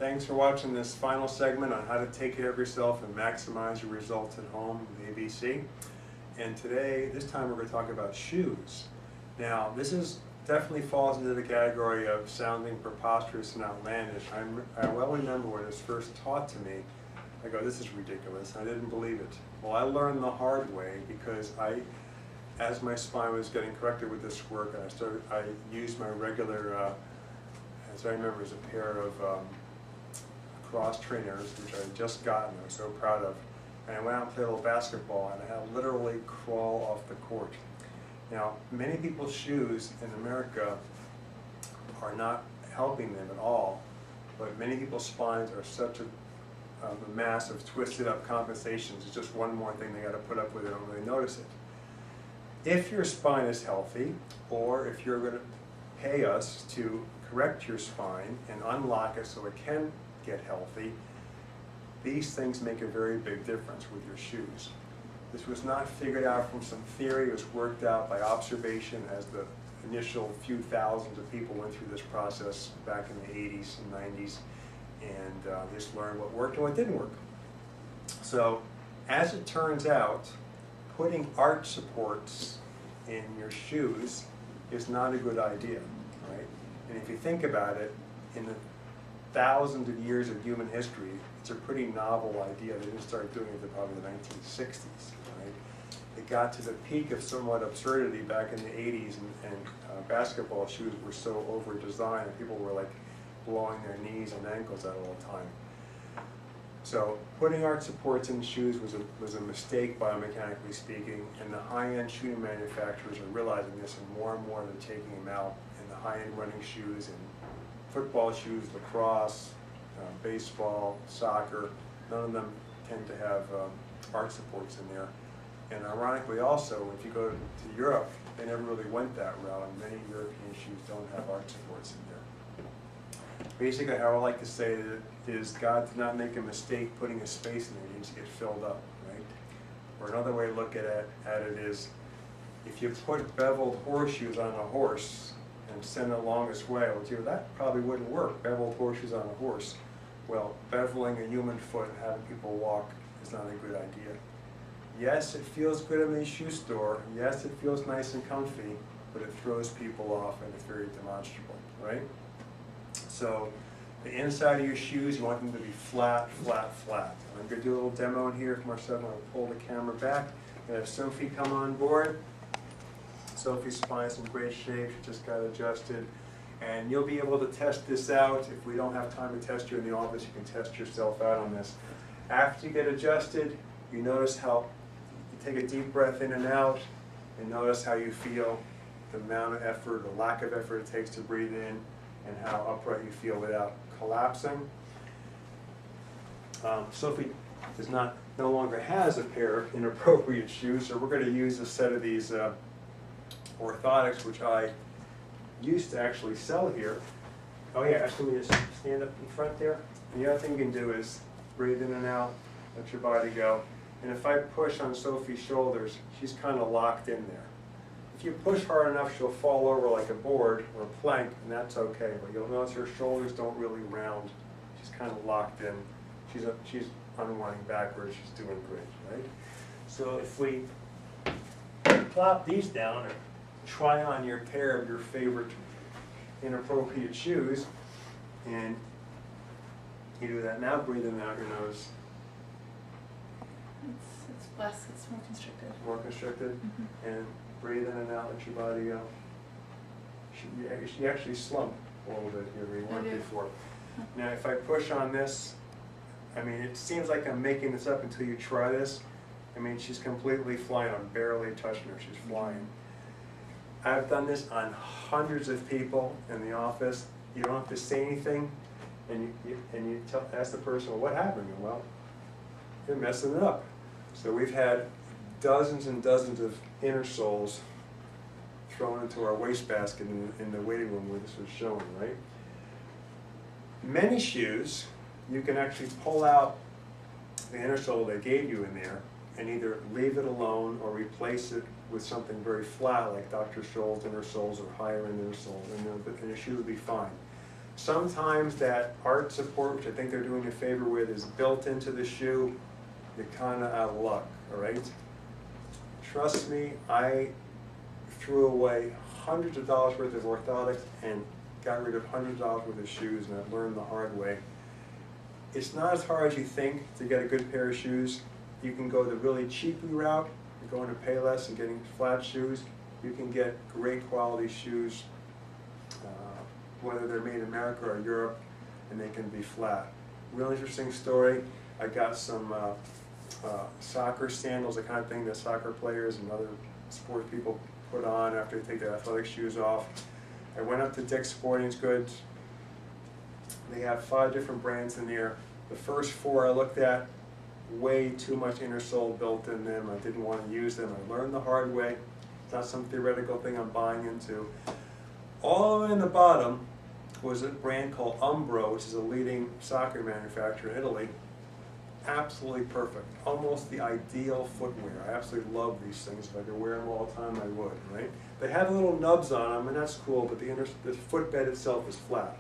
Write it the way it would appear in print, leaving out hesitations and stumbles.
Thanks for watching this final segment on how to take care of yourself and maximize your results at home with ABC. And today, this time we're going to talk about shoes. Now, this is definitely falls into the category of sounding preposterous and outlandish. I well remember when it was first taught to me. I go, this is ridiculous. I didn't believe it. Well, I learned the hard way because as my spine was getting corrected with this work, I used my regular, as I remember, as a pair of cross trainers, which I had just gotten. I was so proud of. And I went out and played a little basketball, and I had to literally crawl off the court. Now, many people's shoes in America are not helping them at all, but many people's spines are such a mass of twisted up compensations. It's just one more thing they got to put up with. They don't really notice it. If your spine is healthy, or if you're going to pay us to correct your spine and unlock it so it can get healthy, these things make a very big difference with your shoes. This was not figured out from some theory. It was worked out by observation as the initial few thousands of people went through this process back in the 80s and 90s, and just learned what worked and what didn't work. So, as it turns out, putting arch supports in your shoes is not a good idea, right? And if you think about it, in the thousands of years of human history, it's a pretty novel idea. They didn't start doing it until probably the 1960s, right? It got to the peak of somewhat absurdity back in the 80s, and basketball shoes were so over-designed that people were like blowing their knees and ankles out all the time. So putting arch supports in shoes was a mistake, biomechanically speaking, and the high-end shoe manufacturers are realizing this, and more they're taking them out in the high-end running shoes and football shoes, lacrosse, baseball, soccer. None of them tend to have arch supports in there. And ironically also, if you go to Europe, they never really went that route, and many European shoes don't have arch supports in there. Basically, how I like to say it is God did not make a mistake putting a space in there. It needs to get filled up, right? Or another way to look at it is, if you put beveled horseshoes on a horse and send it along its way, well, gee, that probably wouldn't work, beveled horseshoes on a horse. Well, beveling a human foot and having people walk is not a good idea. Yes, it feels good in the shoe store. Yes, it feels nice and comfy, but it throws people off, and it's very demonstrable, right? So the inside of your shoes, you want them to be flat, flat, flat. I'm going to do a little demo in here. Marcel, I'm going to pull the camera back and have Sophie come on board. Sophie's spine's in great shape. She just got adjusted. And you'll be able to test this out. If we don't have time to test you in the office, you can test yourself out on this. After you get adjusted, you notice how you take a deep breath in and out, and notice how you feel, the amount of effort or lack of effort it takes to breathe in, and how upright you feel without collapsing. Sophie no longer has a pair of inappropriate shoes, so we're going to use a set of these orthotics, which I used to actually sell here. Oh yeah, actually, just stand up in front there. And the other thing you can do is breathe in and out, let your body go. And if I push on Sophie's shoulders, she's kind of locked in there. If you push hard enough, she'll fall over like a board or a plank, and that's okay. But you'll notice her shoulders don't really round. She's kind of locked in. She's unwinding backwards. She's doing great, right? So if we plop these down, or try on your pair of your favorite inappropriate shoes, and you do that now, breathing out your nose. It's less, it's more constricted. More constricted, Mm-hmm. and breathe in and out, let your body go. She actually slumped a little bit here, we weren't before. Now if I push on this, I mean, it seems like I'm making this up until you try this. I mean, she's completely flying. I'm barely touching her, she's flying. I've done this on hundreds of people in the office. You don't have to say anything, and you ask the person, well, what happened? Well, you're messing it up. So we've had dozens and dozens of inner soles thrown into our wastebasket in the waiting room where this was shown, right? Many shoes, you can actually pull out the inner sole they gave you in there and either leave it alone or replace it with something very flat like Dr. Scholl's inner soles or higher end inner soles, and your shoe will be fine. Sometimes that arch support, which I think they're doing a favor with, is built into the shoe, which I think they're doing a favor with, is built into the shoe. You're kind of out of luck, all right? Trust me, I threw away hundreds of dollars worth of orthotics and got rid of hundreds of dollars worth of shoes, and I've learned the hard way. It's not as hard as you think to get a good pair of shoes. You can go the really cheapy route, you're going to pay less and getting flat shoes. You can get great quality shoes, whether they're made in America or Europe, and they can be flat. Real interesting story, I got some soccer sandals, the kind of thing that soccer players and other sports people put on after they take their athletic shoes off. I went up to Dick's Sporting Goods. They have 5 different brands in there. The first 4 I looked at, way too much inner sole built in them. I didn't want to use them. I learned the hard way. It's not some theoretical thing I'm buying into. All the way in the bottom was a brand called Umbro, which is a leading soccer manufacturer in Italy. Absolutely perfect. Almost the ideal footwear. I absolutely love these things. If I could wear them all the time, I would, right? They have little nubs on them, and that's cool, but the footbed itself is flat.